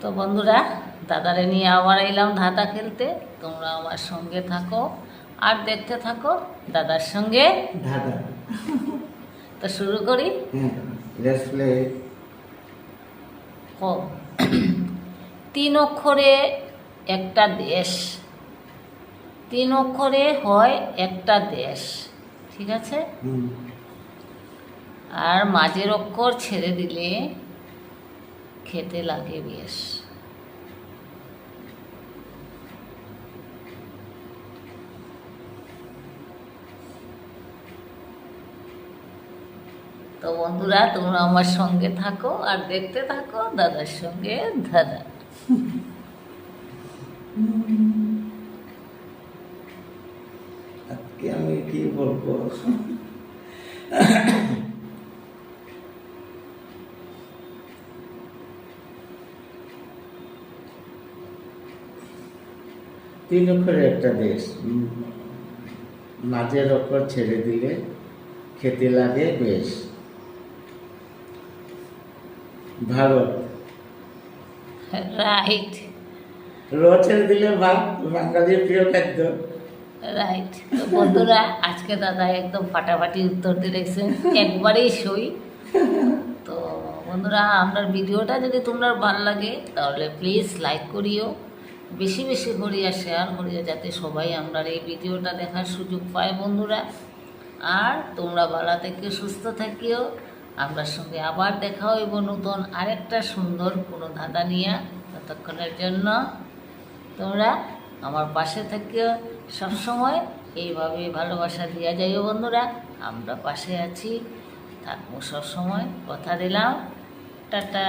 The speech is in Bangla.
তো বন্ধুরা, দাদারে নিয়ে আবার এলাম ধাঁধা খেলতে। তোমরা আমার সঙ্গে থাকো আর দেখতে থাকো দাদার সঙ্গে ধাঁধা। তো শুরু করি। Let's play. ও, 3 অক্ষরে একটা দেশ, 3 অক্ষরে হয় একটা দেশ, ঠিক আছে? আর মাঝের অক্ষর ছেড়ে দিলে খেতে লাগে বেশ। তো বন্ধুরা, তোমরা আমার সঙ্গে থাকো আর দেখতে থাকো দাদার সঙ্গে ধাঁধা। আজকে আমি কি বলবো? তিন অক্ষরে একটা দেশ, মাঝের অক্ষর ছেড়ে দিলে খেতে লাগে বেশ। ভারত। রাইট, র ছেড়ে দিলে ভাত, বাঙালির প্রিয় খাদ্য। রাইট। তো বন্ধুরা, আজকে দাদা একদম ফাটাফাটি উত্তর দিয়েছেন, একবারেই সই। তো বন্ধুরা, আপনার ভিডিওটা যদি তোমরা ভালো লাগে তাহলে প্লিজ লাইক করিও, বেশি বেশি করিয়া শেয়ার করিও, যাতে সবাই আমরা এই ভিডিওটা দেখার সুযোগ পায় বন্ধুরা। আর তোমরা ভালো থেকে সুস্থ থাকিও। আপনার সঙ্গে আবার দেখা হইব নতুন আরেকটা সুন্দর কোনো ধাঁধা নিয়ে। ততক্ষণের জন্য তোমরা আমার পাশে থাকিও, সবসময় এইভাবে ভালোবাসা দিয়া যাইও বন্ধুরা। আমরা পাশে আছি, থাকবো সবসময়, কথা দিলাম। টাটা।